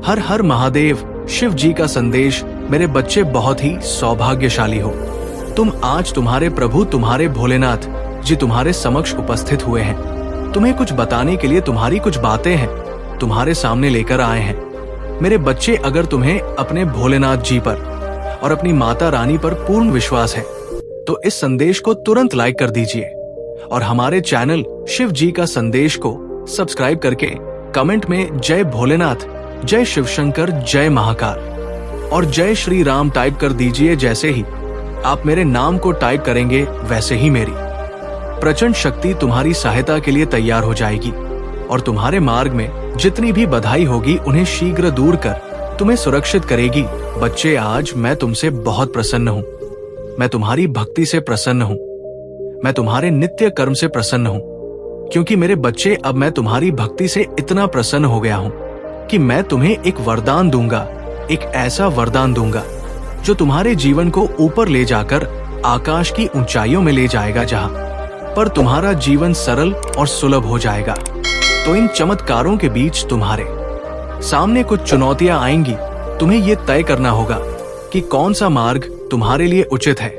हर हर महादेव। शिव जी का संदेश। मेरे बच्चे बहुत ही सौभाग्यशाली हो तुम। आज तुम्हारे प्रभु तुम्हारे भोलेनाथ जी तुम्हारे समक्ष उपस्थित हुए हैं। तुम्हें कुछ बताने के लिए तुम्हारी कुछ बातें हैं तुम्हारे सामने लेकर आए हैं। मेरे बच्चे, अगर तुम्हें अपने भोलेनाथ जी पर और अपनी माता रानी पर पूर्ण विश्वास है तो इस संदेश को तुरंत लाइक कर दीजिए और हमारे चैनल शिव जी का संदेश को सब्सक्राइब करके कमेंट में जय भोलेनाथ, जय शिव शंकर, जय महाकाल और जय श्री राम टाइप कर दीजिए। जैसे ही आप मेरे नाम को टाइप करेंगे वैसे ही मेरी प्रचंड शक्ति तुम्हारी सहायता के लिए तैयार हो जाएगी और तुम्हारे मार्ग में जितनी भी बधाई होगी उन्हें शीघ्र दूर कर तुम्हें सुरक्षित करेगी। बच्चे, आज मैं तुमसे बहुत प्रसन्न हूँ। मैं तुम्हारी भक्ति से प्रसन्न हूँ। मैं तुम्हारे नित्य कर्म से प्रसन्न हूँ, क्योंकि मेरे बच्चे, अब मैं तुम्हारी भक्ति से इतना प्रसन्न हो गया हूँ कि मैं तुम्हें एक वरदान दूंगा, एक ऐसा वरदान दूंगा जो तुम्हारे जीवन को ऊपर ले जाकर आकाश की ऊंचाइयों में ले जाएगा, जहां पर तुम्हारा जीवन सरल और सुलभ हो जाएगा। तो इन चमत्कारों के बीच तुम्हारे सामने कुछ चुनौतियां आएंगी। तुम्हें ये तय करना होगा कि कौन सा मार्ग तुम्हारे लिए उचित है।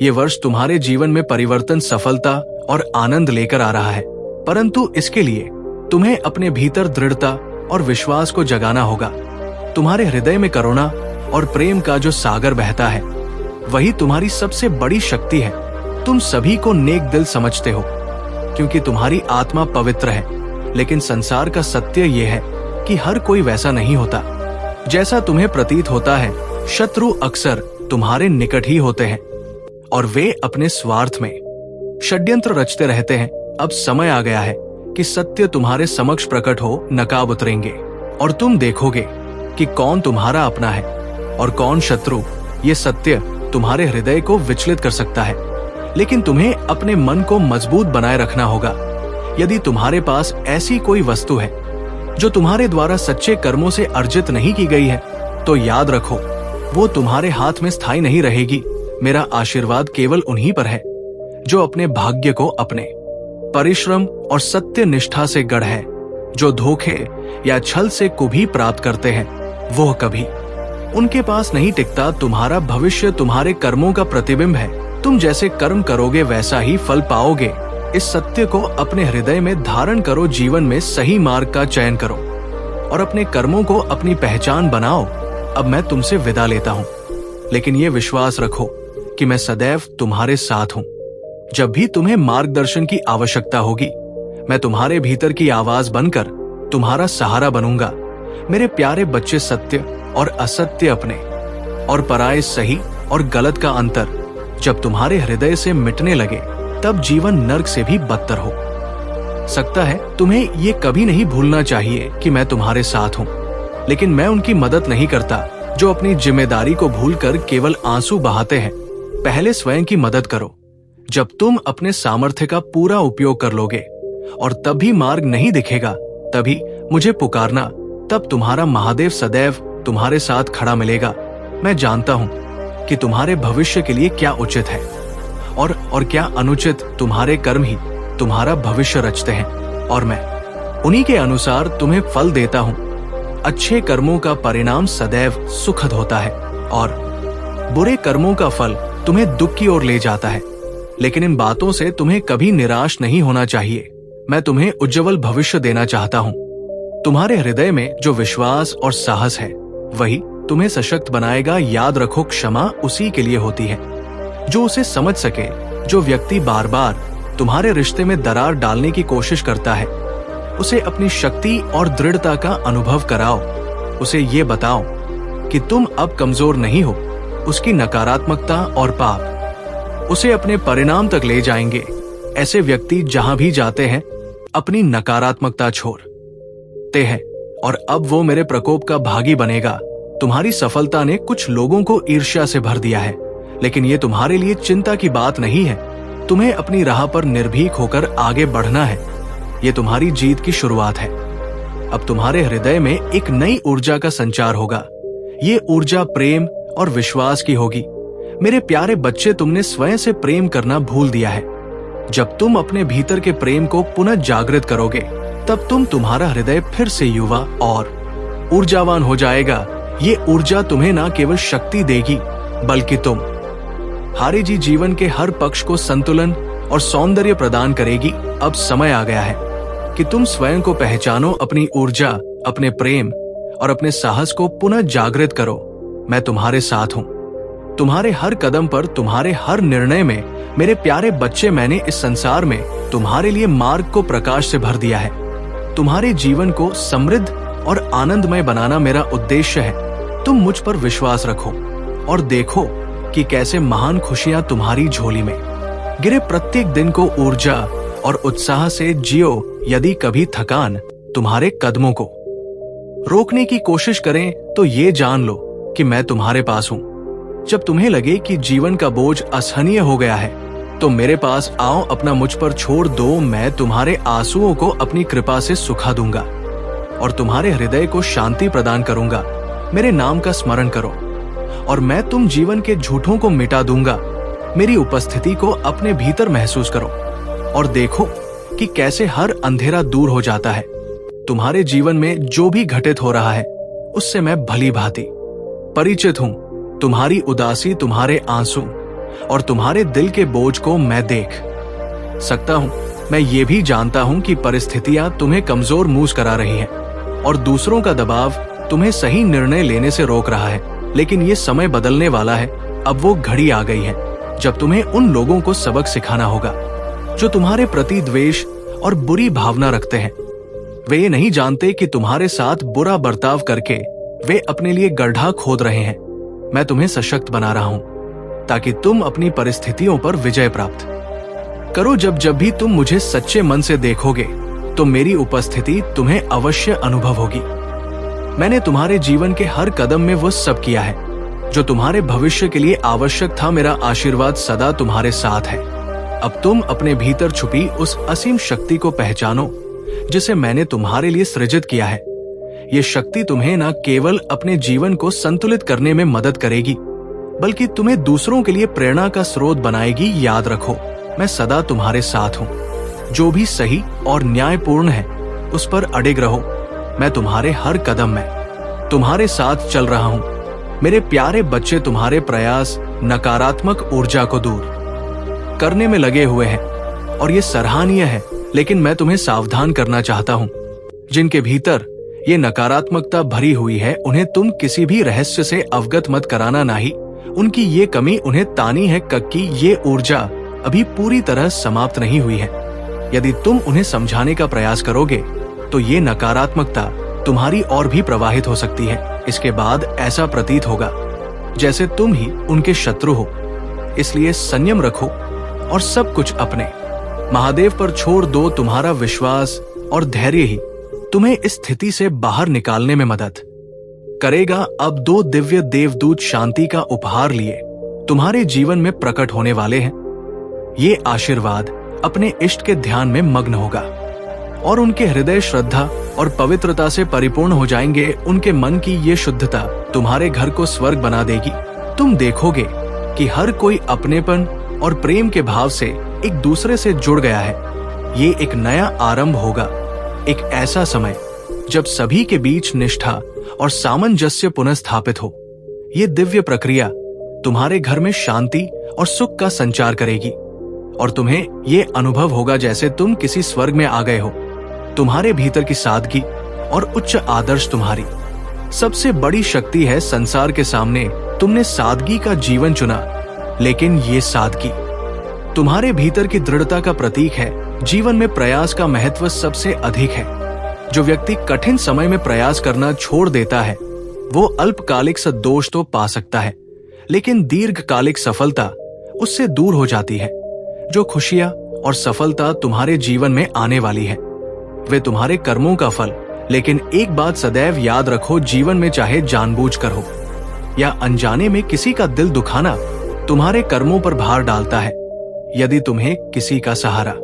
ये वर्ष तुम्हारे जीवन में परिवर्तन, सफलता और आनंद लेकर आ रहा है, परंतु इसके लिए तुम्हें अपने भीतर दृढ़ता और विश्वास को जगाना होगा। तुम्हारे हृदय में करुणा और प्रेम का जो सागर बहता है वही तुम्हारी सबसे बड़ी शक्ति है। तुम सभी को नेक दिल समझते हो क्योंकि तुम्हारी आत्मा पवित्र है, लेकिन संसार का सत्य यह है कि हर कोई वैसा नहीं होता जैसा तुम्हें प्रतीत होता है। शत्रु अक्सर तुम्हारे निकट ही होते हैं और वे अपने स्वार्थ में षड्यंत्र रचते रहते हैं। अब समय आ गया है कि सत्य तुम्हारे समक्ष प्रकट हो, नकाब उतरेंगे और तुम देखोगे कि कौन तुम्हारा अपना है और कौन शत्रु। ये सत्य तुम्हारे हृदय को विचलित कर सकता है, लेकिन तुम्हें अपने मन को मजबूत बनाए रखना होगा। यदि तुम्हारे पास ऐसी कोई वस्तु है जो तुम्हारे द्वारा सच्चे कर्मों से अर्जित नहीं की गई है तो याद रखो, वो तुम्हारे हाथ में स्थायी नहीं रहेगी। मेरा आशीर्वाद केवल उन्हीं पर है जो अपने भाग्य को अपने परिश्रम और सत्य निष्ठा से गढ़ है। जो धोखे या छल से कुभी प्राप्त करते हैं वो कभी उनके पास नहीं टिकता। तुम्हारा भविष्य तुम्हारे कर्मों का प्रतिबिंब है। तुम जैसे कर्म करोगे वैसा ही फल पाओगे। इस सत्य को अपने हृदय में धारण करो। जीवन में सही मार्ग का चयन करो और अपने कर्मों को अपनी पहचान बनाओ। अब मैं तुमसे विदा लेता हूँ, लेकिन ये विश्वास रखो कि मैं सदैव तुम्हारे साथ हूँ। जब भी तुम्हें मार्गदर्शन की आवश्यकता होगी, मैं तुम्हारे भीतर की आवाज बनकर तुम्हारा सहारा बनूंगा। मेरे प्यारे बच्चे, सत्य और असत्य, अपने और पराये, सही और गलत का अंतर जब तुम्हारे हृदय से मिटने लगे तब जीवन नर्क से भी बदतर हो सकता है। तुम्हें ये कभी नहीं भूलना चाहिए कि मैं तुम्हारे साथ हूँ, लेकिन मैं उनकी मदद नहीं करता जो अपनी जिम्मेदारी को भूलकर केवल आंसू बहाते हैं। पहले स्वयं की मदद करो। जब तुम अपने सामर्थ्य का पूरा उपयोग कर लोगे और तब भी मार्ग नहीं दिखेगा, तभी मुझे पुकारना। तब तुम्हारा महादेव सदैव तुम्हारे साथ खड़ा मिलेगा। मैं जानता हूँ कि तुम्हारे भविष्य के लिए क्या उचित है और क्या अनुचित। तुम्हारे कर्म ही तुम्हारा भविष्य रचते हैं और मैं उन्हीं के अनुसार तुम्हें फल देता हूँ। अच्छे कर्मों का परिणाम सदैव सुखद होता है और बुरे कर्मों का फल तुम्हें दुख की ओर ले जाता है। लेकिन इन बातों से तुम्हें कभी निराश नहीं होना चाहिए। मैं तुम्हें उज्जवल भविष्य देना चाहता हूँ। तुम्हारे हृदय में जो विश्वास और साहस है वही तुम्हें सशक्त बनाएगा। याद रखो, क्षमा उसी के लिए होती है जो उसे समझ सके। जो व्यक्ति बार बार तुम्हारे रिश्ते में दरार डालने की कोशिश करता है, उसे अपनी शक्ति और दृढ़ता का अनुभव कराओ। उसे ये बताओ कि तुम अब कमजोर नहीं हो। उसकी नकारात्मकता और पाप उसे अपने परिणाम तक ले जाएंगे। ऐसे व्यक्ति जहां भी जाते हैं अपनी नकारात्मकता छोड़ते हैं और अब वो मेरे प्रकोप का भागी बनेगा। तुम्हारी सफलता ने कुछ लोगों को ईर्ष्या से भर दिया है, लेकिन ये तुम्हारे लिए चिंता की बात नहीं है। तुम्हें अपनी राह पर निर्भीक होकर आगे बढ़ना है। ये तुम्हारी जीत की शुरुआत है। अब तुम्हारे हृदय में एक नई ऊर्जा का संचार होगा। ये ऊर्जा प्रेम और विश्वास की होगी। मेरे प्यारे बच्चे, तुमने स्वयं से प्रेम करना भूल दिया है। जब तुम अपने भीतर के प्रेम को पुनः जागृत करोगे, तब तुम्हारा हृदय फिर से युवा और ऊर्जावान हो जाएगा। ये ऊर्जा तुम्हें ना केवल शक्ति देगी बल्कि तुम हारे जी जीवन के हर पक्ष को संतुलन और सौंदर्य प्रदान करेगी। अब समय आ गया है कि तुम स्वयं को पहचानो, अपनी ऊर्जा, अपने प्रेम और अपने साहस को पुनः जागृत करो। मैं तुम्हारे साथ हूं। तुम्हारे हर कदम पर, तुम्हारे हर निर्णय में मेरे प्यारे बच्चे, मैंने इस संसार में तुम्हारे लिए मार्ग को प्रकाश से भर दिया है। तुम्हारे जीवन को समृद्ध और आनंदमय बनाना मेरा उद्देश्य है। तुम मुझ पर विश्वास रखो और देखो कि कैसे महान खुशियां तुम्हारी झोली में गिरे। प्रत्येक दिन को ऊर्जा और उत्साह से जियो। यदि कभी थकान तुम्हारे कदमों को रोकने की कोशिश करें तो ये जान लो कि मैं तुम्हारे पास हूं। जब तुम्हें लगे कि जीवन का बोझ असहनीय हो गया है तो मेरे पास आओ, अपना मुझ पर छोड़ दो। मैं तुम्हारे आंसुओं को अपनी कृपा से सुखा दूंगा और तुम्हारे हृदय को शांति प्रदान करूंगा। मेरे नाम का स्मरण करो और मैं तुम जीवन के झूठों को मिटा दूंगा। मेरी उपस्थिति को अपने भीतर महसूस करो और देखो कि कैसे हर अंधेरा दूर हो जाता है। तुम्हारे जीवन में जो भी घटित हो रहा है उससे मैं भली भांति परिचित हूं। तुम्हारी उदासी, तुम्हारे आंसू और तुम्हारे दिल के बोझ को मैं देख सकता हूं। मैं ये भी जानता हूं कि परिस्थितियां तुम्हें कमजोर मूस करा रही हैं और दूसरों का दबाव तुम्हें सही निर्णय लेने से रोक रहा है। लेकिन ये समय बदलने वाला है। अब वो घड़ी आ गई है जब तुम्हें उन लोगों को सबक सिखाना होगा जो तुम्हारे प्रति द्वेष और बुरी भावना रखते हैं। वे ये नहीं जानते कि तुम्हारे साथ बुरा बर्ताव करके वे अपने लिए गड्ढा खोद रहे हैं। मैं तुम्हें सशक्त बना रहा हूं ताकि तुम अपनी परिस्थितियों पर विजय प्राप्त करो। जब जब भी तुम मुझे सच्चे मन से देखोगे तो मेरी उपस्थिति तुम्हें अवश्य अनुभव होगी। मैंने तुम्हारे जीवन के हर कदम में वो सब किया है जो तुम्हारे भविष्य के लिए आवश्यक था। मेरा आशीर्वाद सदा तुम्हारे साथ है। अब तुम अपने भीतर छुपी उस असीम शक्ति को पहचानो जिसे मैंने तुम्हारे लिए सृजित किया है। ये शक्ति तुम्हें न केवल अपने जीवन को संतुलित करने में मदद करेगी बल्कि तुम्हें दूसरों के लिए प्रेरणा का स्रोत बनाएगी। याद रखो, मैं सदा तुम्हारे साथ हूं। जो भी सही और न्यायपूर्ण है उस पर अडिग रहो। मैं तुम्हारे हर कदम में तुम्हारे साथ चल रहा हूं। मेरे प्यारे बच्चे, तुम्हारे प्रयास नकारात्मक ऊर्जा को दूर करने में लगे हुए हैं और ये सराहनीय है। लेकिन मैं तुम्हें सावधान करना चाहता हूं। जिनके भीतर ये नकारात्मकता भरी हुई है उन्हें तुम किसी भी रहस्य से अवगत मत कराना। नहीं, उनकी ये कमी उन्हें तानी है कि ये ऊर्जा अभी पूरी तरह समाप्त नहीं हुई है। यदि तुम उन्हें समझाने का प्रयास करोगे तो ये नकारात्मकता तुम्हारी ओर भी प्रवाहित हो सकती है। इसके बाद ऐसा प्रतीत होगा जैसे तुम ही उनके शत्रु हो। इसलिए संयम रखो और सब कुछ अपने महादेव पर छोड़ दो। तुम्हारा विश्वास और धैर्य ही तुम्हें इस स्थिति से बाहर निकालने में मदद करेगा। अब 2 दिव्य देवदूत शांति का उपहार लिए तुम्हारे जीवन में प्रकट होने वाले हैं। ये आशीर्वाद अपने इष्ट के ध्यान में मग्न होगा और उनके हृदय श्रद्धा और पवित्रता से परिपूर्ण हो जाएंगे। उनके मन की ये शुद्धता तुम्हारे घर को स्वर्ग बना देगी। तुम देखोगे कि हर कोई अपनेपन और प्रेम के भाव से एक दूसरे से जुड़ गया है। ये एक नया आरंभ होगा, एक ऐसा समय जब सभी के बीच निष्ठा और सामंजस्य पुनः स्थापित हो। ये दिव्य प्रक्रिया तुम्हारे घर में शांति और सुख का संचार करेगी और तुम्हें ये अनुभव होगा जैसे तुम किसी स्वर्ग में आ गए हो। तुम्हारे भीतर की सादगी और उच्च आदर्श तुम्हारी सबसे बड़ी शक्ति है। संसार के सामने तुमने सादगी का जीवन चुना, लेकिन ये सादगी तुम्हारे भीतर की दृढ़ता का प्रतीक है। जीवन में प्रयास का महत्व सबसे अधिक है। जो व्यक्ति कठिन समय में प्रयास करना छोड़ देता है वो अल्पकालिक संतोष तो पा सकता है, लेकिन दीर्घकालिक सफलता उससे दूर हो जाती है। जो खुशियां और सफलता तुम्हारे जीवन में आने वाली है वे तुम्हारे कर्मों का फल। लेकिन एक बात सदैव याद रखो, जीवन में चाहे जानबूझकर हो या अनजाने में किसी का दिल दुखाना तुम्हारे कर्मों पर भार डालता है। यदि तुम्हें किसी का सहारा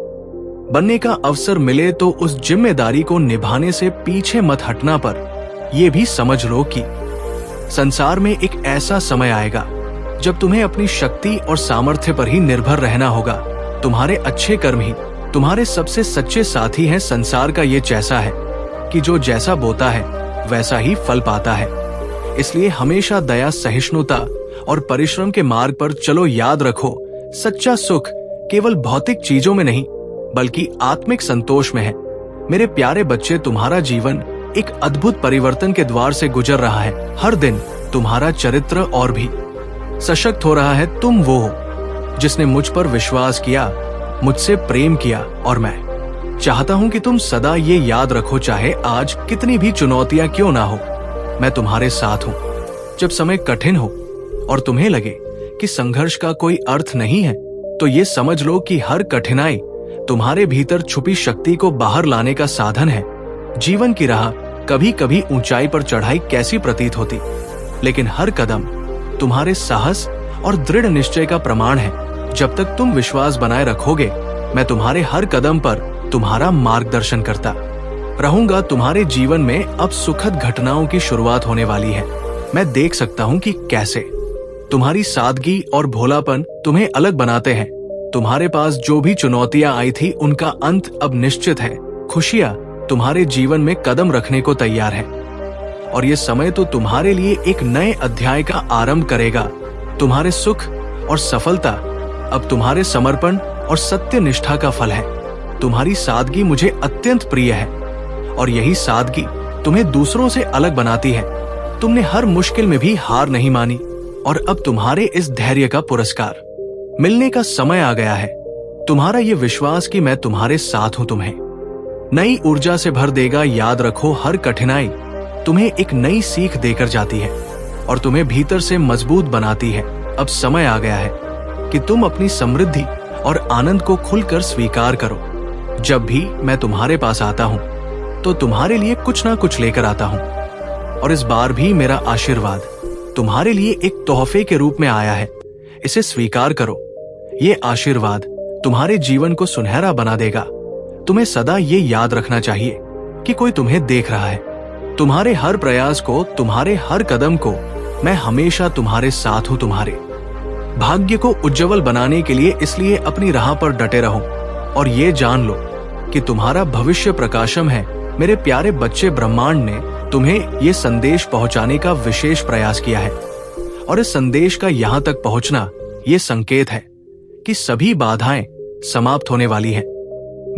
बनने का अवसर मिले तो उस जिम्मेदारी को निभाने से पीछे मत हटना। पर यह भी समझ लो कि संसार में एक ऐसा समय आएगा जब तुम्हें अपनी शक्ति और सामर्थ्य पर ही निर्भर रहना होगा। तुम्हारे अच्छे कर्म ही तुम्हारे सबसे सच्चे साथी हैं। संसार का ये जैसा है कि जो जैसा बोता है वैसा ही फल पाता है। इसलिए हमेशा दया, सहिष्णुता और परिश्रम के मार्ग पर चलो। याद रखो, सच्चा सुख केवल भौतिक चीजों में नहीं बल्कि आत्मिक संतोष में है। मेरे प्यारे बच्चे, तुम्हारा जीवन एक अद्भुत परिवर्तन के द्वार से गुजर रहा है। हर दिन तुम्हारा चरित्र और भी सशक्त हो रहा है। तुम वो हो जिसने मुझ पर विश्वास किया, मुझसे प्रेम किया, और मैं चाहता हूं कि तुम सदा ये याद रखो, चाहे आज कितनी भी चुनौतियां क्यों ना हो, मैं तुम्हारे साथ हूं। जब समय कठिन हो और तुम्हें लगे कि संघर्ष का कोई अर्थ नहीं है, तो ये समझ लो कि हर कठिनाई तुम्हारे भीतर छुपी शक्ति को बाहर लाने का साधन है। जीवन की राह कभी कभी ऊंचाई पर चढ़ाई कैसी प्रतीत होती, लेकिन हर कदम तुम्हारे साहस और दृढ़ निश्चय का प्रमाण है। जब तक तुम विश्वास बनाए रखोगे, मैं तुम्हारे हर कदम पर तुम्हारा मार्गदर्शन करता रहूंगा। तुम्हारे जीवन में अब सुखद घटनाओं की शुरुआत होने वाली है। मैं देख सकता हूं कि कैसे तुम्हारी सादगी और भोलापन तुम्हें अलग बनाते हैं। तुम्हारे पास जो भी चुनौतियां आई थी, उनका अंत अब निश्चित है। खुशियां तुम्हारे जीवन में कदम रखने को तैयार है, और ये समय तो तुम्हारे लिए एक नए अध्याय का आरंभ करेगा। तुम्हारे सुख और सफलता अब तुम्हारे समर्पण और सत्य निष्ठा का फल है। तुम्हारी सादगी मुझे अत्यंत प्रिय है, और यही सादगी तुम्हें दूसरों से अलग बनाती है। तुमने हर मुश्किल में भी हार नहीं मानी, और अब तुम्हारे इस धैर्य का पुरस्कार मिलने का समय आ गया है। तुम्हारा ये विश्वास कि मैं तुम्हारे साथ हूं तुम्हें नई ऊर्जा से भर देगा। याद रखो, हर कठिनाई तुम्हें एक नई सीख देकर जाती है और तुम्हें भीतर से मजबूत बनाती है। अब समय आ गया है कि तुम अपनी समृद्धि और आनंद को खुलकर स्वीकार करो। जब भी मैं तुम्हारे पास आता हूं, तो तुम्हारे लिए कुछ ना कुछ लेकर आता हूं, और इस बार भी मेरा आशीर्वाद तुम्हारे लिए एक तोहफे के रूप में आया है। इसे स्वीकार करो। ये आशीर्वाद तुम्हारे जीवन को सुनहरा बना देगा। तुम्हें सदा ये याद रखना चाहिए कि कोई तुम्हें देख रहा है। तुम्हारे हर प्रयास को, तुम्हारे हर कदम को मैं हमेशा तुम्हारे साथ हूं। तुम्हारे भाग्य को उज्जवल बनाने के लिए इसलिए अपनी राह पर डटे रहो, और ये जान लो कि तुम्हारा भविष्य प्रकाशम है। मेरे प्यारे बच्चे, ब्रह्मांड ने तुम्हें ये संदेश पहुंचाने का विशेष प्रयास किया है, और इस संदेश का यहां तक पहुंचना ये संकेत है कि सभी बाधाएं समाप्त होने वाली हैं।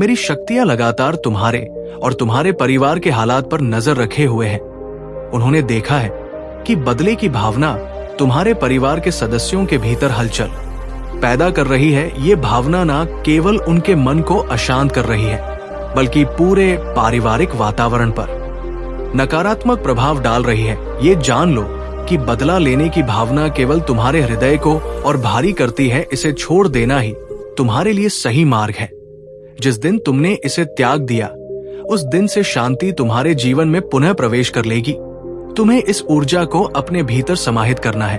मेरी शक्तियां लगातार तुम्हारे और तुम्हारे परिवार के हालात पर नजर रखे हुए हैं। उन्होंने देखा है कि बदले की भावना तुम्हारे परिवार के सदस्यों के भीतर हलचल पैदा कर रही है। ये भावना न केवल उनके मन को अशांत कर रही है, बल्कि पूरे पारिवारिक वातावरण पर नकारात्मक प्रभाव डाल रही है। ये जान लो कि बदला लेने की भावना केवल तुम्हारे हृदय को और भारी करती है। इसे छोड़ देना ही तुम्हारे लिए सही मार्ग है। जिस दिन तुमने इसे त्याग दिया, उस दिन से शांति तुम्हारे जीवन में पुनः प्रवेश कर लेगी। तुम्हें इस ऊर्जा को अपने भीतर समाहित करना है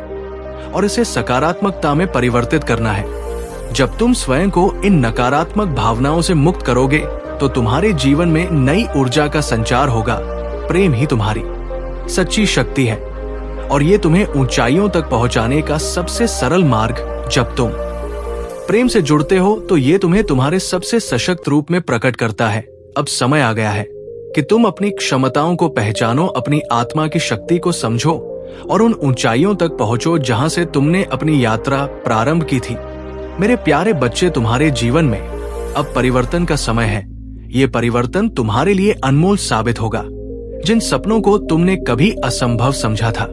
और इसे सकारात्मकता में परिवर्तित करना है। जब तुम स्वयं को इन नकारात्मक भावनाओं से मुक्त करोगे, तो तुम्हारे जीवन में नई ऊर्जा का संचार होगा। प्रेम ही तुम्हारी सच्ची शक्ति है, और ये तुम्हें ऊंचाइयों तक पहुंचाने का सबसे सरल मार्ग। जब तुम प्रेम से जुड़ते हो, तो ये तुम्हें तुम्हारे सबसे सशक्त रूप में प्रकट करता है। अब समय आ गया है कि तुम अपनी क्षमताओं को पहचानो, अपनी आत्मा की शक्ति को समझो और उन ऊंचाइयों तक पहुंचो जहां से तुमने अपनी यात्रा प्रारंभ की थी। मेरे प्यारे बच्चे, तुम्हारे जीवन में अब परिवर्तन का समय है। ये परिवर्तन तुम्हारे लिए अनमोल साबित होगा। जिन सपनों को तुमने कभी असंभव समझा था,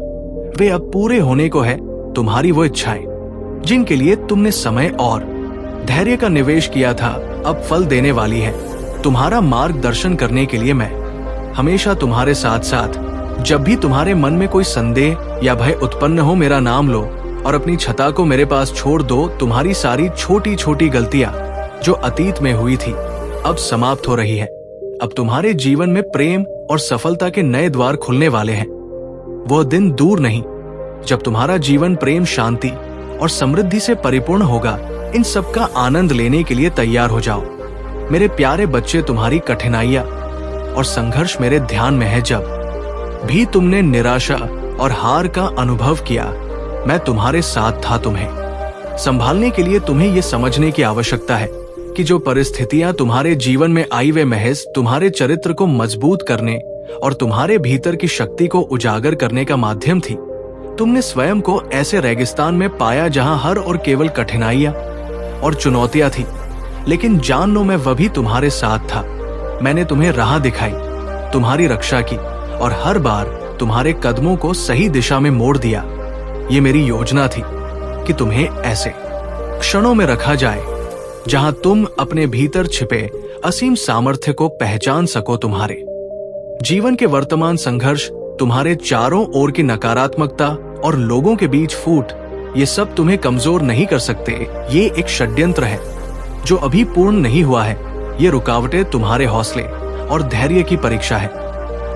वे अब पूरे होने को है। तुम्हारी वो इच्छाएं जिनके लिए तुमने समय और धैर्य का निवेश किया था, अब फल देने वाली है। तुम्हारा मार्गदर्शन करने के लिए मैं हमेशा तुम्हारे साथ साथ। जब भी तुम्हारे मन में कोई संदेह या भय उत्पन्न हो, मेरा नाम लो और अपनी छता को मेरे पास छोड़ दो। तुम्हारी सारी छोटी छोटी गलतियां जो अतीत में हुई थी, अब समाप्त हो रही है। अब तुम्हारे जीवन में प्रेम और सफलता के नए द्वार खुलने वाले हैं। वो दिन दूर नहीं जब तुम्हारा जीवन प्रेम, शांति और समृद्धि से परिपूर्ण होगा। इन सब का आनंद लेने के लिए तैयार हो जाओ। मेरे प्यारे बच्चे, तुम्हारी कठिनाइयां और संघर्ष मेरे ध्यान में है। जब भी तुमने निराशा और हार का अनुभव किया, मैं तुम्हारे साथ था। तुम्हें संभालने के लिए तुम्हें यह समझने की आवश्यकता है कि जो परिस्थितियां तुम्हारे जीवन में आई, वे महज तुम्हारे चरित्र को मजबूत करने और तुम्हारे भीतर की शक्ति को उजागर करने का माध्यम थी। तुमने स्वयं को ऐसे रेगिस्तान में पाया जहां हर और केवल कठिनाइयां और चुनौतियां थी, लेकिन जान लो मैं वह भी तुम्हारे साथ था। मैंने तुम्हें राह दिखाई, तुम्हारी रक्षा की और हर बार तुम्हारे कदमों को सही दिशा में मोड़ दिया। ये मेरी योजना थी कि तुम्हें ऐसे क्षणों में रखा जाए जहां तुम अपने भीतर छिपे असीम सामर्थ्य को पहचान सको। तुम्हारे जीवन के वर्तमान संघर्ष, तुम्हारे चारों ओर की नकारात्मकता और लोगों के बीच फूट, ये सब तुम्हें कमजोर नहीं कर सकते। ये एक षड्यंत्र है जो अभी पूर्ण नहीं हुआ है। ये रुकावटें तुम्हारे हौसले और धैर्य की परीक्षा है,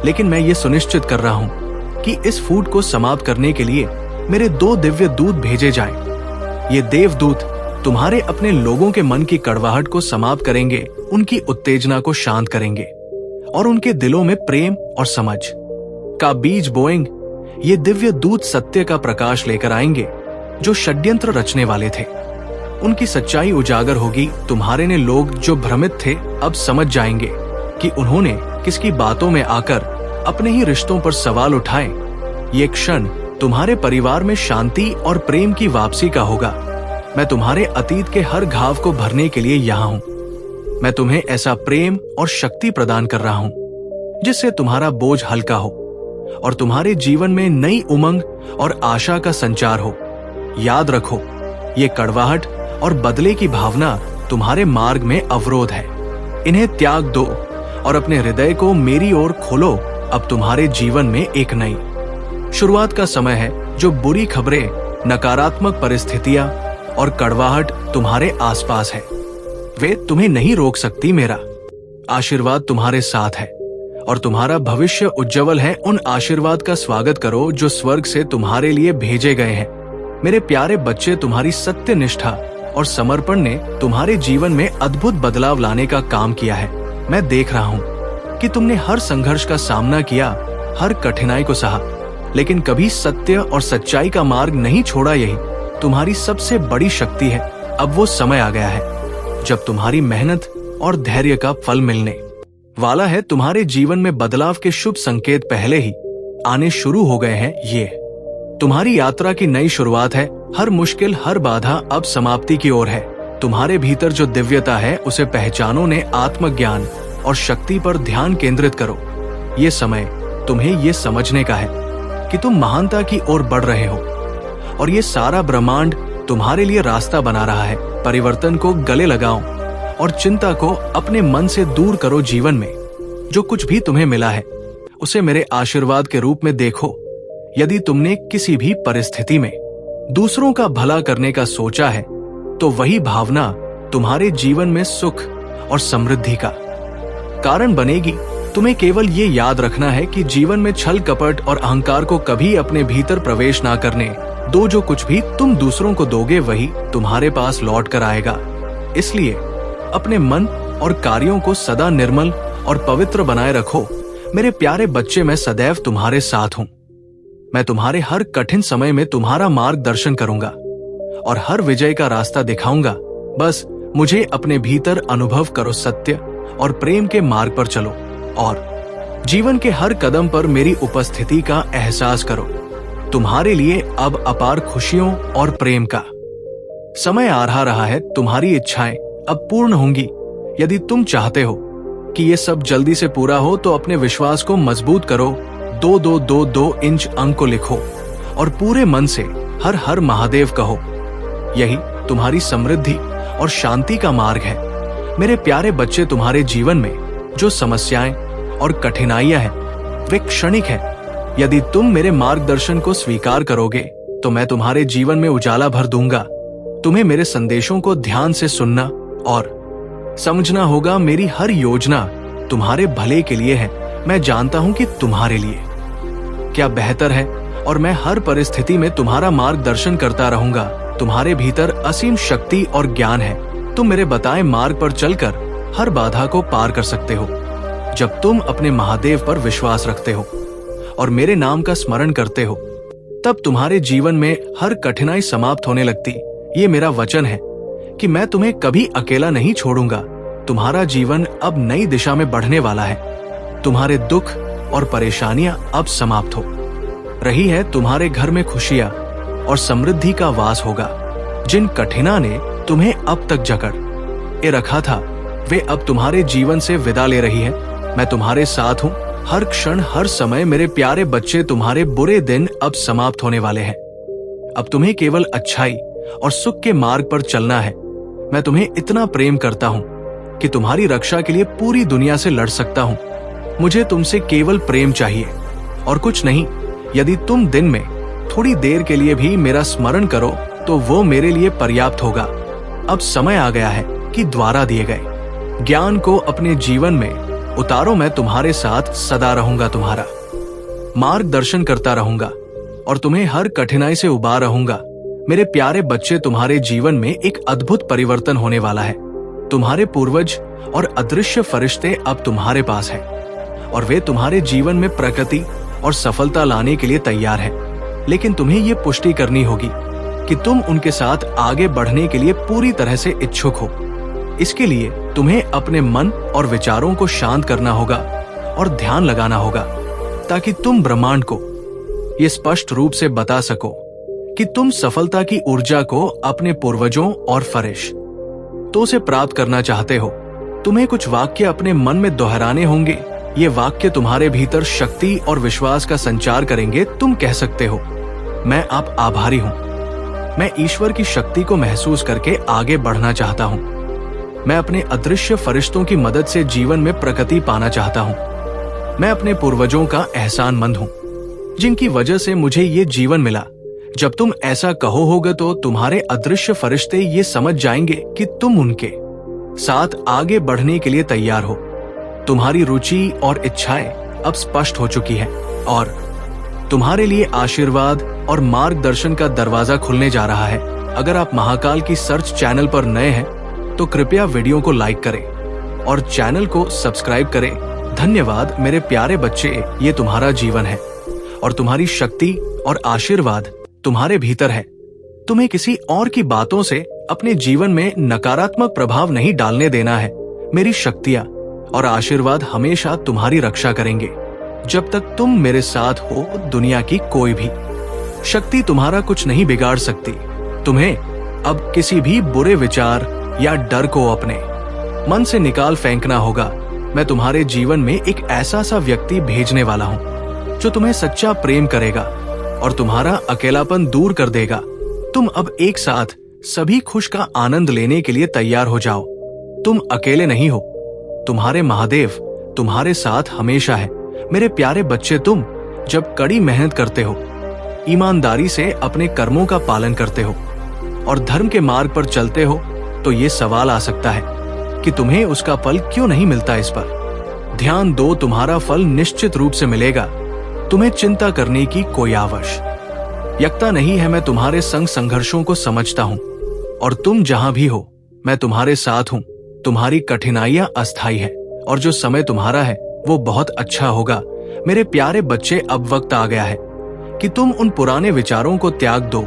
लेकिन मैं ये सुनिश्चित कर रहा हूं कि इस फूट को समाप्त करने के लिए मेरे 2 दिव्य दूत भेजे जाएं। ये देवदूत तुम्हारे अपने लोगों के मन की कड़वाहट को समाप्त करेंगे, उनकी उत्तेजना को शांत करेंगे और उनके दिलों में प्रेम और समझ का बीज बोएंगे। ये दिव्य दूत सत्य का प्रकाश लेकर आएंगे जो षड्यंत्र रचने वाले थे। उनकी सच्चाई उजागर होगी। तुम्हारे ने लोग जो भ्रमित थे अब समझ जाएंगे कि उन्होंने किसकी बातों में आकर अपने ही रिश्तों पर सवाल उठाए। ये क्षण तुम्हारे परिवार में शांति और प्रेम की वापसी का होगा। मैं तुम्हारे अतीत के हर घाव को भरने के लिए यहाँ हूँ। मैं तुम्हें ऐसा प्रेम और शक्ति प्रदान कर रहा हूँ जिससे तुम्हारा बोझ हल्का हो और तुम्हारे जीवन में नई उमंग और आशा का संचार हो। याद रखो, ये कड़वाहट और बदले की भावना तुम्हारे मार्ग में अवरोध है। इन्हें त्याग दो और अपने हृदय को मेरी ओर खोलो। अब तुम्हारे जीवन में एक नई शुरुआत का समय है। जो बुरी खबरें, नकारात्मक परिस्थितियां और कड़वाहट तुम्हारे आसपास है, वे तुम्हें नहीं रोक सकती। मेरा आशीर्वाद तुम्हारे साथ है और तुम्हारा भविष्य उज्जवल है। उन आशीर्वाद का स्वागत करो जो स्वर्ग से तुम्हारे लिए भेजे गए हैं। मेरे प्यारे बच्चे, तुम्हारी सत्य निष्ठा और समर्पण ने तुम्हारे जीवन में अद्भुत बदलाव लाने का काम किया है। मैं देख रहा हूँ कि तुमने हर संघर्ष का सामना किया, हर कठिनाई को सहा, लेकिन कभी सत्य और सच्चाई का मार्ग नहीं छोड़ा। यही तुम्हारी सबसे बड़ी शक्ति है। अब वो समय आ गया है जब तुम्हारी मेहनत और धैर्य का फल मिलने वाला है। तुम्हारे जीवन में बदलाव के शुभ संकेत पहले ही आने शुरू हो गए हैं। ये तुम्हारी यात्रा की नई शुरुआत है। हर मुश्किल, हर बाधा अब समाप्ति की ओर है। तुम्हारे भीतर जो दिव्यता है उसे पहचानो। ने आत्मज्ञान और शक्ति पर ध्यान केंद्रित करो। ये समय तुम्हें ये समझने का है कि तुम महानता की ओर बढ़ रहे हो और ये सारा ब्रह्मांड तुम्हारे लिए रास्ता बना रहा है। परिवर्तन को गले लगाओ और चिंता को अपने मन से दूर करो। जीवन में जो कुछ भी तुम्हें मिला है उसे मेरे आशीर्वाद के रूप में देखो। यदि तुमने किसी भी परिस्थिति में दूसरों का भला करने का सोचा है तो वही भावना तुम्हारे जीवन में सुख और समृद्धि का कारण बनेगी। तुम्हें केवल ये याद रखना है कि जीवन में छल कपट और अहंकार को कभी अपने भीतर प्रवेश ना करने दो। जो कुछ भी तुम दूसरों को दोगे वही तुम्हारे पास लौट कर आएगा। इसलिए अपने मन और कार्यों को सदा निर्मल और पवित्र बनाए रखो। मेरे प्यारे बच्चे, मैं सदैव तुम्हारे साथ हूँ। मैं तुम्हारे हर कठिन समय में तुम्हारा मार्गदर्शन करूंगा और हर विजय का रास्ता दिखाऊंगा। बस मुझे अपने भीतर अनुभव करो, सत्य और प्रेम के मार्ग पर चलो और जीवन के हर कदम पर मेरी उपस्थिति का एहसास करो। तुम्हारे लिए अब अपार खुशियों और प्रेम का समय आ रहा है। तुम्हारी इच्छाएं अब पूर्ण होंगी। यदि तुम चाहते हो कि ये सब जल्दी से पूरा हो तो अपने विश्वास को मजबूत करो। 2222 इंच अंक को लिखो और पूरे मन से हर हर महादेव कहो। यही तुम्हारी समृद्धि और शांति का मार्ग है। मेरे प्यारे बच्चे, तुम्हारे जीवन में जो समस्याएं और कठिनाइयां हैं वे क्षणिक हैं। यदि तुम मेरे मार्गदर्शन को स्वीकार करोगे तो मैं तुम्हारे जीवन में उजाला भर दूंगा। तुम्हें मेरे संदेशों को ध्यान से सुनना और समझना होगा। मेरी हर योजना तुम्हारे भले के लिए है। मैं जानता हूं कि तुम्हारे लिए क्या बेहतर है और मैं हर परिस्थिति में तुम्हारा मार्गदर्शन करता रहूंगा। तुम्हारे भीतर असीम शक्ति और ज्ञान है। तुम मेरे बताए मार्ग पर चलकर हर बाधा को पार कर सकते हो। जब तुम अपने महादेव पर विश्वास रखते हो और मेरे नाम का स्मरण करते हो तब तुम्हारे जीवन में हर कठिनाई समाप्त होने लगती। ये मेरा वचन है कि मैं तुम्हें कभी अकेला नहीं छोड़ूंगा। तुम्हारा जीवन अब नई दिशा में बढ़ने वाला है। तुम्हारे दुख और परेशानियां अब समाप्त हो रही है। तुम्हारे घर में खुशियां और समृद्धि का वास होगा। जिन कठिना ने तुम्हें अब तक जकड़ ए रखा था, वे अब तुम्हारे जीवन से विदा ले रही है। मैं तुम्हारे साथ हूँ हर क्षण हर समय। मेरे प्यारे बच्चे, तुम्हारे बुरे दिन अब समाप्त होने वाले हैं। अब तुम्हें केवल अच्छाई और सुख के मार्ग पर चलना है। मैं तुम्हें इतना प्रेम करता हूँ कि तुम्हारी रक्षा के लिए पूरी दुनिया से लड़ सकता हूँ। मुझे तुमसे केवल प्रेम चाहिए और कुछ नहीं। यदि तुम दिन में थोड़ी देर के लिए भी मेरा स्मरण करो तो वो मेरे लिए पर्याप्त होगा। अब समय आ गया है कि द्वारा दिए गए ज्ञान को अपने जीवन में उतारो। मैं तुम्हारे साथ सदा रहूंगा, तुम्हारा मार्गदर्शन करता रहूंगा और तुम्हें हर कठिनाई से उबार रहूंगा। मेरे प्यारे बच्चे, तुम्हारे जीवन में एक अद्भुत परिवर्तन होने वाला है। तुम्हारे पूर्वज और अदृश्य फरिश्ते अब तुम्हारे पास हैं और वे तुम्हारे जीवन में प्रगति और सफलता लाने के लिए तैयार हैं। लेकिन तुम्हें ये पुष्टि करनी होगी कि तुम उनके साथ आगे बढ़ने के लिए पूरी तरह से इच्छुक हो। इसके लिए तुम्हें अपने मन और विचारों को शांत करना होगा और ध्यान लगाना होगा ताकि तुम ब्रह्मांड को ये स्पष्ट रूप से बता सको कि तुम सफलता की ऊर्जा को अपने पूर्वजों और फरिश्तों से प्राप्त करना चाहते हो। तुम्हें कुछ वाक्य अपने मन में दोहराने होंगे। ये वाक्य तुम्हारे भीतर शक्ति और विश्वास का संचार करेंगे। तुम कह सकते हो, मैं आप आभारी हूं। मैं ईश्वर की शक्ति को महसूस करके आगे बढ़ना चाहता हूं। मैं अपने अदृश्य फरिश्तों की मदद से जीवन में प्रगति पाना चाहता हूं। मैं अपने पूर्वजों का एहसानमंद हूं जिनकी वजह से मुझे ये जीवन मिला। जब तुम ऐसा कहो होगे तो तुम्हारे अदृश्य फरिश्ते ये समझ जाएंगे कि तुम उनके साथ आगे बढ़ने के लिए तैयार हो। तुम्हारी रुचि और इच्छाएं अब स्पष्ट हो चुकी है और तुम्हारे लिए आशीर्वाद और मार्गदर्शन का दरवाजा खुलने जा रहा है। अगर आप महाकाल की सर्च चैनल पर नए हैं तो कृपया वीडियो को लाइक करें और चैनल को सब्सक्राइब करें। धन्यवाद मेरे प्यारे बच्चे, ये तुम्हारा जीवन है और तुम्हारी शक्ति और आशीर्वाद तुम्हारे भीतर है। तुम्हें किसी और की बातों से अपने जीवन में नकारात्मक प्रभाव नहीं डालने देना है। मेरी शक्तियां और आशीर्वाद हमेशा तुम्हारी रक्षा करेंगे। जब तक तुम मेरे साथ हो, दुनिया की कोई भी शक्ति तुम्हारा कुछ नहीं बिगाड़ सकती। तुम्हें अब किसी भी बुरे विचार या डर को अपने मन से निकाल फेंकना होगा। मैं तुम्हारे जीवन में एक ऐसा सा व्यक्ति भेजने वाला हूं जो तुम्हें सच्चा प्रेम करेगा और तुम्हारा अकेलापन दूर कर देगा। तुम अब एक साथ सभी खुश का आनंद लेने के लिए तैयार हो जाओ। तुम अकेले नहीं हो। तुम्हारे महादेव तुम्हारे साथ हमेशा है। मेरे प्यारे बच्चे, तुम जब कड़ी मेहनत करते हो, ईमानदारी से अपने कर्मों का पालन करते हो और धर्म के मार्ग पर चलते हो तो ये सवाल आ सकता है कि तुम्हें उसका फल क्यों नहीं मिलता। इस पर ध्यान दो, तुम्हारा फल निश्चित रूप से मिलेगा। तुम्हें चिंता करने की कोई आवश्यकता नहीं है। मैं तुम्हारे संग संघर्षों को समझता हूं और तुम जहां भी हो मैं तुम्हारे साथ हूं। तुम्हारी कठिनाइयां अस्थायी है और जो समय तुम्हारा है वो बहुत अच्छा होगा। मेरे प्यारे बच्चे, अब वक्त आ गया है कि तुम उन पुराने विचारों को त्याग दो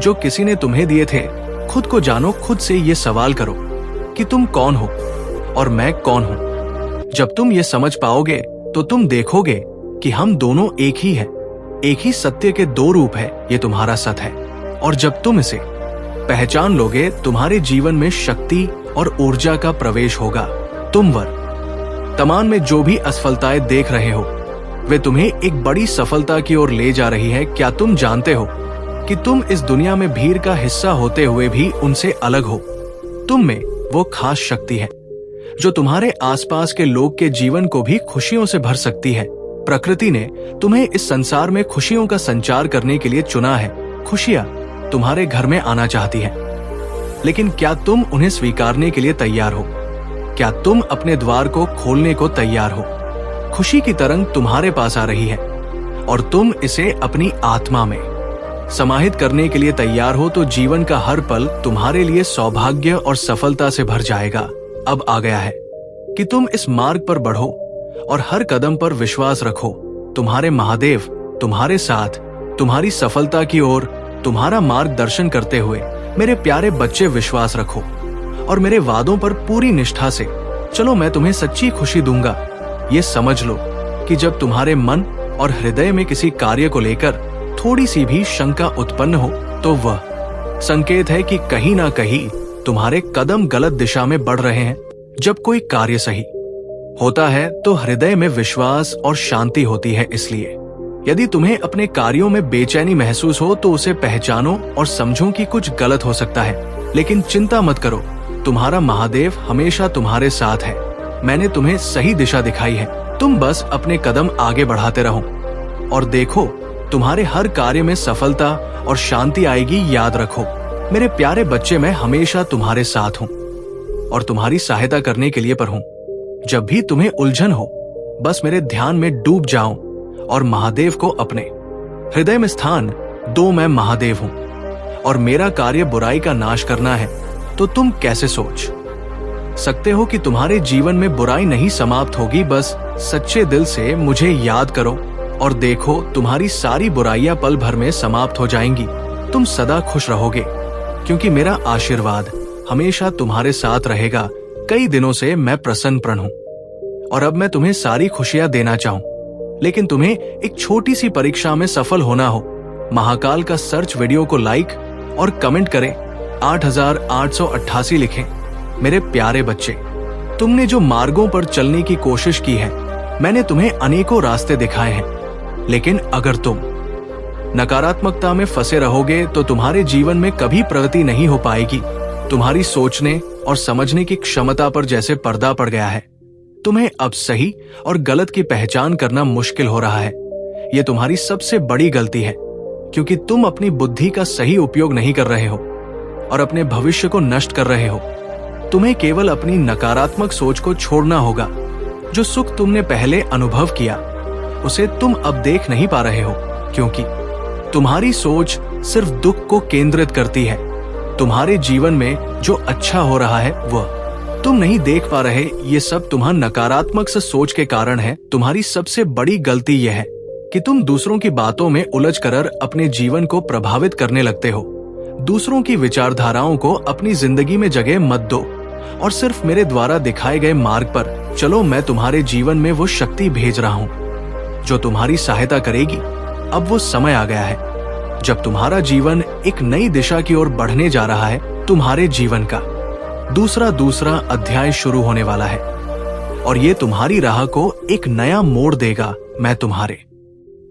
जो किसी ने तुम्हें दिए थे। खुद को जानो, खुद से ये सवाल करो कि तुम कौन हो और मैं कौन हूं। जब तुम ये समझ पाओगे तो तुम देखोगे कि हम दोनों एक ही हैं। एक ही सत्य के दो रूप है। ये तुम्हारा सत है और जब तुम इसे पहचान लोगे, तुम्हारे जीवन में शक्ति और ऊर्जा का प्रवेश होगा। तुम वर्तमान में जो भी असफलताएं देख रहे हो वे तुम्हें एक बड़ी सफलता की ओर ले जा रही है। क्या तुम जानते हो कि तुम इस दुनिया में भीड़ का हिस्सा होते हुए भी उनसे अलग हो? तुम में वो खास शक्ति है जो तुम्हारे आसपास के लोग के जीवन को भी खुशियों से भर सकती है। प्रकृति ने तुम्हें इस संसार में खुशियों का संचार करने के लिए चुना है। खुशियां तुम्हारे घर में आना चाहती हैं, लेकिन क्या तुम उन्हें स्वीकारने के लिए तैयार हो? क्या तुम अपने द्वार को खोलने को तैयार हो? खुशी की तरंग तुम्हारे पास आ रही है और तुम इसे अपनी आत्मा में समाहित करने के लिए तैयार हो तो जीवन का हर पल तुम्हारे लिए सौभाग्य और सफलता से भर जाएगा। अब आ गया है कि तुम इस मार्ग पर बढ़ो और हर कदम पर विश्वास रखो। तुम्हारे महादेव तुम्हारे साथ तुम्हारी सफलता की ओर तुम्हारा मार्गदर्शन करते हुए मेरे प्यारे बच्चे विश्वास रखो और मेरे वादों पर पूरी निष्ठा से चलो। मैं तुम्हें सच्ची खुशी दूंगा। ये समझ लो कि जब तुम्हारे मन और हृदय में किसी कार्य को लेकर थोड़ी सी भी शंका उत्पन्न हो तो वह संकेत है कि कहीं ना कहीं तुम्हारे कदम गलत दिशा में बढ़ रहे हैं। जब कोई कार्य सही होता है तो हृदय में विश्वास और शांति होती है। इसलिए यदि तुम्हें अपने कार्यों में बेचैनी महसूस हो तो उसे पहचानो और समझो कि कुछ गलत हो सकता है। लेकिन चिंता मत करो, तुम्हारा महादेव हमेशा तुम्हारे साथ है। मैंने तुम्हें सही दिशा दिखाई है, तुम बस अपने कदम आगे बढ़ाते रहो और देखो तुम्हारे हर कार्य में सफलता और शांति आएगी। याद रखो मेरे प्यारे बच्चे, मैं हमेशा तुम्हारे साथ हूँ और तुम्हारी सहायता करने के लिए पर हूँ। जब भी तुम्हें उलझन हो बस मेरे ध्यान में डूब जाओ और महादेव को अपने हृदय में स्थान दो। मैं महादेव हूँ और मेरा कार्य बुराई का नाश करना है। तो तुम कैसे सोच सकते हो कि तुम्हारे जीवन में बुराई नहीं समाप्त होगी? बस सच्चे दिल से मुझे याद करो और देखो तुम्हारी सारी बुराइयां पल भर में समाप्त हो जाएंगी। तुम सदा खुश रहोगे क्योंकि मेरा आशीर्वाद हमेशा तुम्हारे साथ रहेगा। कई दिनों से मैं प्रसन्न हूं और अब मैं तुम्हें सारी खुशियां देना चाहूं, लेकिन तुम्हें एक छोटी सी परीक्षा में सफल होना हो। महाकाल का सर्च वीडियो को लाइक और कमेंट करें, 8888 लिखें। मेरे प्यारे बच्चे, तुमने जो मार्गों पर चलने की कोशिश की है, मैंने तुम्हें अनेकों रास्ते दिखाए हैं, लेकिन अगर तुम नकारात्मकता में फंसे रहोगे तो तुम्हारे जीवन में कभी प्रगति नहीं हो पाएगी। तुम्हारी सोचने और समझने की क्षमता पर जैसे पर्दा पड़ गया है। तुम्हें अब सही और गलत की पहचान करना मुश्किल हो रहा है। यह तुम्हारी सबसे बड़ी गलती है क्योंकि तुम अपनी बुद्धि का सही उपयोग नहीं कर रहे हो और अपने भविष्य को नष्ट कर रहे हो। तुम्हें केवल अपनी नकारात्मक सोच को छोड़ना होगा। जो सुख तुमने पहले अनुभव किया उसे तुम अब देख नहीं पा रहे हो क्योंकि तुम्हारी सोच सिर्फ दुख को केंद्रित करती है। तुम्हारे जीवन में जो अच्छा हो रहा है वह तुम नहीं देख पा रहे। ये सब तुम्हारी नकारात्मक सोच के कारण है। तुम्हारी सबसे बड़ी गलती यह है कि तुम दूसरों की बातों में उलझकर अपने जीवन को प्रभावित करने लगते हो। दूसरों की विचारधाराओं को अपनी जिंदगी में जगह मत दो और सिर्फ मेरे द्वारा दिखाए गए मार्ग पर चलो। मैं तुम्हारे जीवन में वो शक्ति भेज रहा हूँ जो तुम्हारी सहायता करेगी। अब वो समय आ गया है जब तुम्हारा जीवन एक नई दिशा की ओर बढ़ने जा रहा है। तुम्हारे जीवन का दूसरा अध्याय शुरू होने वाला है और ये तुम्हारी राह को एक नया मोड़ देगा। मैं तुम्हारे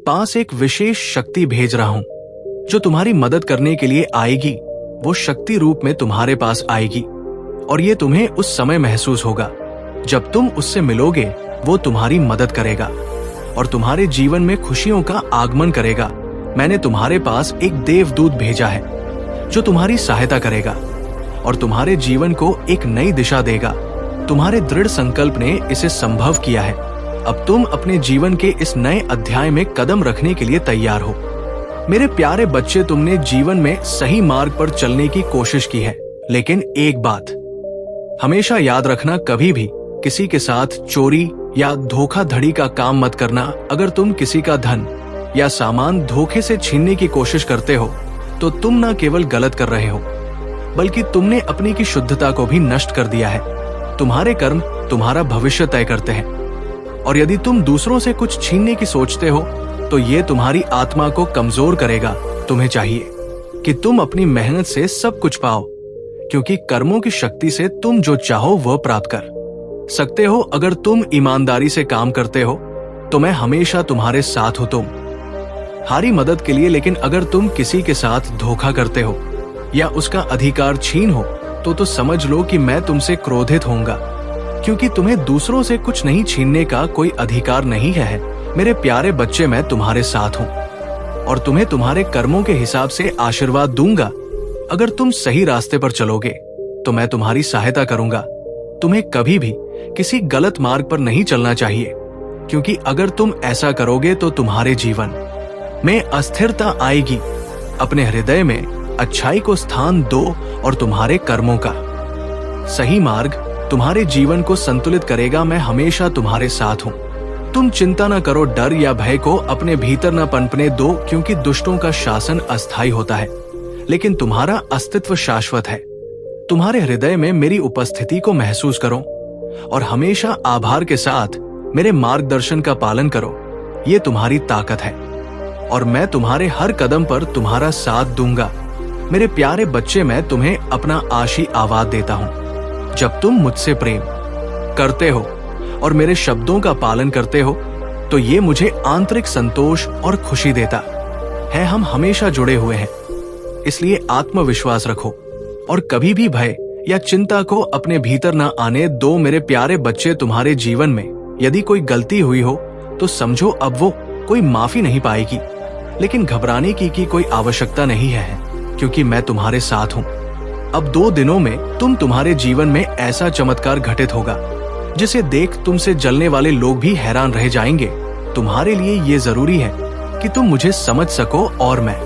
पास एक विशेष शक्ति भेज रहा हूं जो तुम्हारी मदद करने के लिए आएगी। वो शक्ति रूप में तुम्हारे पास आएगी और ये तुम्हें उस समय महसूस होगा जब तुम उससे मिलोगे। वो तुम्हारी मदद करेगा और तुम्हारे जीवन में खुशियों का आगमन करेगा। मैंने तुम्हारे पास एक देवदूत भेजा है जो तुम्हारी सहायता करेगा और तुम्हारे जीवन को एक नई दिशा देगा। तुम्हारे दृढ़ संकल्प ने इसे संभव किया है। अब तुम अपने जीवन के इस नए अध्याय में कदम रखने के लिए तैयार हो। मेरे प्यारे बच्चे, तुमने जीवन में सही मार्ग पर चलने की कोशिश की है, लेकिन एक बात हमेशा याद रखना, कभी भी किसी के साथ चोरी या धोखाधड़ी का काम मत करना। अगर तुम किसी का धन या सामान धोखे से छीनने की कोशिश करते हो तो तुम न केवल गलत कर रहे हो बल्कि तुमने अपनी की शुद्धता को भी नष्ट कर दिया है। तुम्हारे कर्म तुम्हारा भविष्य तय करते हैं और यदि तुम दूसरों से कुछ छीनने की सोचते हो तो ये तुम्हारी आत्मा को कमजोर करेगा। तुम्हें चाहिए कि तुम अपनी मेहनत से सब कुछ पाओ क्योंकि कर्मों की शक्ति से तुम जो चाहो वह प्राप्त कर सकते हो। अगर तुम ईमानदारी से काम करते हो तो मैं हमेशा तुम्हारे साथ हूं तुम्हारी मदद के लिए। लेकिन अगर तुम किसी के साथ धोखा करते हो या उसका अधिकार छीन हो तो समझ लो कि मैं तुमसे क्रोधित होऊंगा क्योंकि तुम्हें दूसरों से कुछ नहीं छीनने का कोई अधिकार नहीं है। मेरे प्यारे बच्चे, मैं तुम्हारे साथ हूं और तुम्हें तुम्हारे कर्मों के हिसाब से आशीर्वाद दूंगा। अगर तुम सही रास्ते पर चलोगे तो मैं तुम्हारी सहायता करूंगा। तुम्हें कभी भी किसी गलत मार्ग पर नहीं चलना चाहिए क्योंकि अगर तुम ऐसा करोगे तो तुम्हारे जीवन में अस्थिरता आएगी। अपने हृदय में अच्छाई को स्थान दो और तुम्हारे कर्मों का सही मार्ग तुम्हारे जीवन को संतुलित करेगा। मैं हमेशा तुम्हारे साथ हूं। तुम चिंता न करो, डर या भय को अपने भीतर न पनपने दो क्योंकि दुष्टों का शासन अस्थायी होता है लेकिन तुम्हारा अस्तित्व शाश्वत है। तुम्हारे हृदय में मेरी उपस्थिति को महसूस करो और हमेशा आभार के साथ मेरे मार्गदर्शन का पालन करो, ये तुम्हारी ताकत है। और मैं तुम्हारे हर कदम पर तुम्हारा साथ दूंगा। मेरे प्यारे बच्चे, मैं तुम्हें अपना आशीर्वाद देता हूँ। जब तुम मुझसे प्रेम करते हो और मेरे शब्दों का पालन करते हो, तो ये मुझे आंतरिक संतोष और खुशी देता है। हम हमेशा जुड़े हुए हैं, इसलिए आत्मविश्वास रखो और कभी भी भय या चिंता को अपने भीतर ना आने दो। मेरे प्यारे बच्चे, तुम्हारे जीवन में यदि कोई गलती हुई हो तो समझो अब वो कोई माफी नहीं पाएगी, लेकिन घबराने की कोई आवश्यकता नहीं है, क्योंकि मैं तुम्हारे साथ हूँ। अब 2 दिनों में तुम्हारे जीवन में ऐसा चमत्कार घटित होगा जिसे देख तुमसे जलने वाले लोग भी हैरान रह जाएंगे। तुम्हारे लिए ये जरूरी है कि तुम मुझे समझ सको, और मैं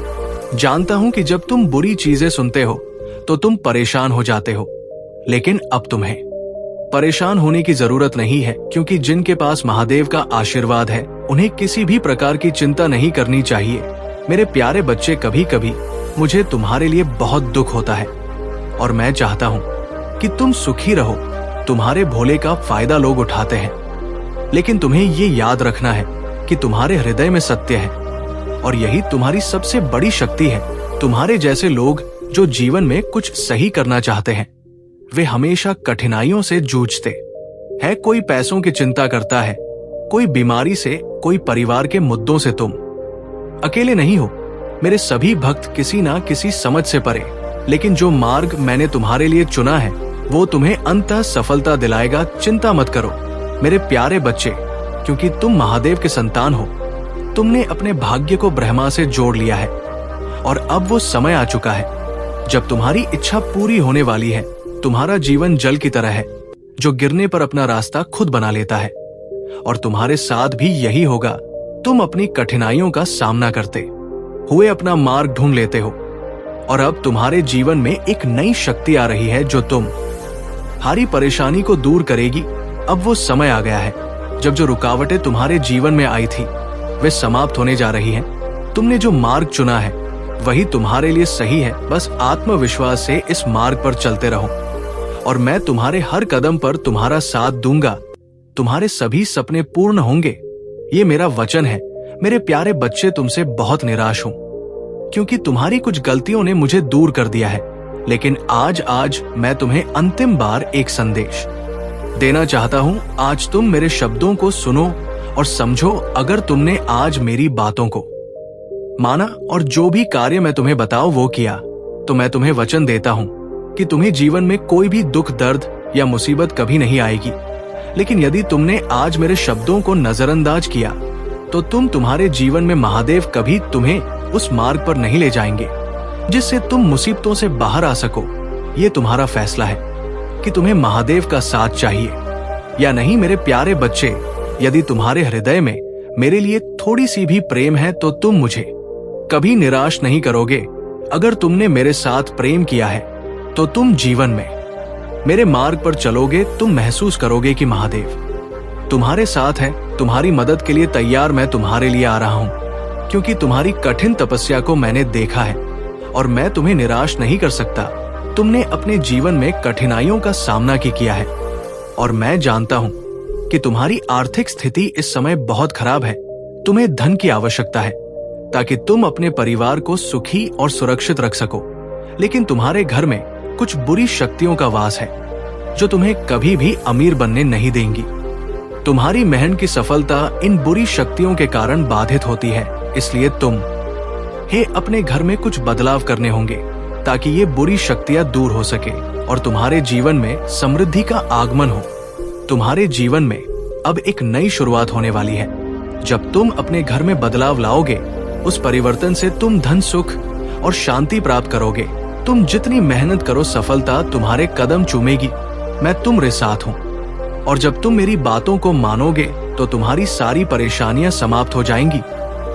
जानता हूं कि जब तुम बुरी चीजें सुनते हो तो तुम परेशान हो जाते हो, लेकिन अब तुम्हें परेशान होने की जरूरत नहीं है, क्योंकि जिनके पास महादेव का आशीर्वाद है उन्हें किसी भी प्रकार की चिंता नहीं करनी चाहिए। मेरे प्यारे बच्चे, कभी कभी मुझे तुम्हारे लिए बहुत दुख होता है और मैं चाहता हूं कि तुम सुखी रहो। तुम्हारे भोले का फायदा लोग उठाते हैं, लेकिन तुम्हें ये याद रखना है कि तुम्हारे हृदय में सत्य है और यही तुम्हारी सबसे बड़ी शक्ति है। तुम्हारे जैसे लोग जो जीवन में कुछ सही करना चाहते हैं, वे हमेशा कठिनाइयों से जूझते हैं। कोई पैसों की चिंता करता है, कोई बीमारी से, कोई परिवार के मुद्दों से। तुम अकेले नहीं हो। मेरे सभी भक्त किसी ना किसी समझ से परे, लेकिन जो मार्ग मैंने तुम्हारे लिए चुना है वो तुम्हें अंततः सफलता दिलाएगा। चिंता मत करो मेरे प्यारे बच्चे, क्योंकि तुम महादेव के संतान हो। तुमने अपने भाग्य को ब्रह्मा से जोड़ लिया है और अब वो समय आ चुका है जब तुम्हारी इच्छा पूरी होने वाली है। तुम्हारा जीवन जल की तरह है जो गिरने पर अपना रास्ता खुद बना लेता है, और तुम्हारे साथ भी यही होगा। तुम अपनी कठिनाइयों का सामना करते हुए अपना मार्ग ढूंढ लेते हो, और अब तुम्हारे जीवन में एक नई शक्ति आ रही है जो तुम्हारी परेशानी को दूर करेगी। अब वो समय आ गया है जब जो रुकावटें तुम्हारे जीवन में आई थी वे समाप्त होने जा रही हैं। तुमने जो मार्ग चुना है वही तुम्हारे लिए सही है। बस आत्मविश्वास से इस मार्ग पर चलते रहो और मैं तुम्हारे हर कदम पर तुम्हारा साथ दूंगा। तुम्हारे सभी सपने पूर्ण होंगे, ये मेरा वचन है। मेरे प्यारे बच्चे, तुमसे बहुत निराश हूं क्योंकि तुम्हारी कुछ गलतियों ने मुझे दूर कर दिया है, लेकिन आज मैं तुम्हें अंतिम बार एक संदेश देना चाहता हूं। आज तुम मेरे शब्दों को सुनो और समझो। अगर तुमने आज मेरी बातों को माना और जो भी कार्य मैं तुम्हें बताऊं वो किया, तो मैं तुम्हें वचन देता हूं कि तुम्हें जीवन में कोई भी दुख, दर्द या मुसीबत कभी नहीं आएगी। लेकिन यदि तुमने आज मेरे शब्दों को नजरअंदाज किया तो तुम्हारे जीवन में महादेव कभी तुम्हें उस मार्ग पर नहीं ले जाएंगे जिससे तुम मुसीबतों से बाहर आ सको। ये तुम्हारा फैसला है कि तुम्हें महादेव का साथ चाहिए या नहीं। मेरे प्यारे बच्चे, यदि तुम्हारे हृदय में मेरे लिए थोड़ी सी भी प्रेम है तो तुम मुझे कभी निराश नहीं करोगे। अगर तुमने मेरे साथ प्रेम किया है तो तुम जीवन में मेरे मार्ग पर चलोगे। तुम महसूस करोगे कि महादेव तुम्हारे साथ है, तुम्हारी मदद के लिए तैयार। मैं तुम्हारे लिए आ रहा हूं क्योंकि तुम्हारी कठिन तपस्या को मैंने देखा है और मैं तुम्हें निराश नहीं कर सकता। तुमने अपने जीवन में कठिनाइयों का सामना किया है और मैं जानता हूं कि तुम्हारी आर्थिक स्थिति इस समय बहुत खराब है। तुम्हें धन की आवश्यकता है ताकि तुम अपने परिवार को सुखी और सुरक्षित रख सको, लेकिन तुम्हारे घर में कुछ बुरी शक्तियों का वास है जो तुम्हें कभी भी अमीर बनने नहीं देंगी। तुम्हारी मेहनत की सफलता इन बुरी शक्तियों के कारण बाधित होती है, इसलिए तुम्हें अपने घर में कुछ बदलाव करने होंगे ताकि ये बुरी शक्तियां दूर हो सके और तुम्हारे जीवन में समृद्धि का आगमन हो। तुम्हारे जीवन में अब एक नई शुरुआत होने वाली है। जब तुम अपने घर में बदलाव लाओगे, उस परिवर्तन से तुम धन, सुख और शांति प्राप्त करोगे। तुम जितनी मेहनत करो, सफलता तुम्हारे कदम चूमेगी। मैं तुम्हारे साथ हूँ और जब तुम मेरी बातों को मानोगे तो तुम्हारी सारी परेशानियां समाप्त हो जाएंगी।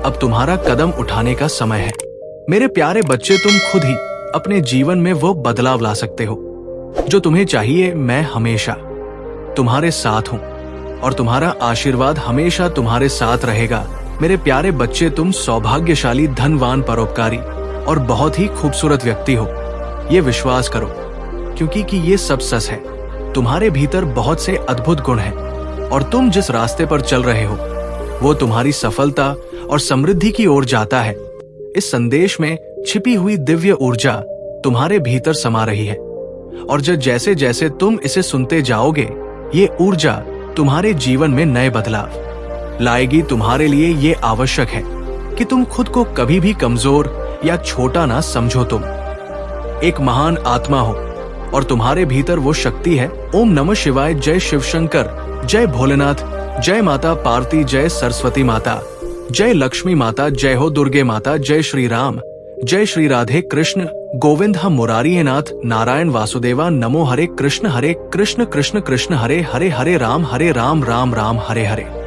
अब तुम्हारा कदम उठाने का समय है। मेरे प्यारे बच्चे, तुम खुद ही अपने जीवन में वो बदलाव ला सकते हो जो तुम्हें चाहिए। मैं हमेशा तुम्हारे साथ हूँ और तुम्हारा आशीर्वाद हमेशा तुम्हारे साथ रहेगा। मेरे प्यारे बच्चे, तुम सौभाग्यशाली, धनवान, परोपकारी और बहुत ही खूबसूरत व्यक्ति हो। ये विश्वास करो क्योंकि ये सब सच है। तुम्हारे भीतर बहुत से अद्भुत गुण हैं और तुम जिस रास्ते पर चल रहे हो वो तुम्हारी सफलता और समृद्धि की ओर जाता है। इस संदेश में छिपी हुई दिव्य ऊर्जा तुम्हारे भीतर समा रही है और जैसे जैसे तुम इसे सुनते जाओगे ये ऊर्जा तुम्हारे जीवन में नए बदलाव लाएगी। तुम्हारे लिए ये आवश्यक है कि तुम खुद को कभी भी कमजोर या छोटा ना समझो। तुम एक महान आत्मा हो और तुम्हारे भीतर वो शक्ति है। ओम नमः शिवाय। जय शिव शंकर, जय भोलेनाथ, जय माता पार्वती, जय सरस्वती माता, जय लक्ष्मी माता, जय हो दुर्गे माता, जय श्री राम, जय श्री राधे कृष्ण गोविंद हम मुरारी है नाथ, नारायण वासुदेवा, नमो हरे कृष्ण कृष्ण कृष्ण हरे हरे, हरे राम राम राम हरे हरे।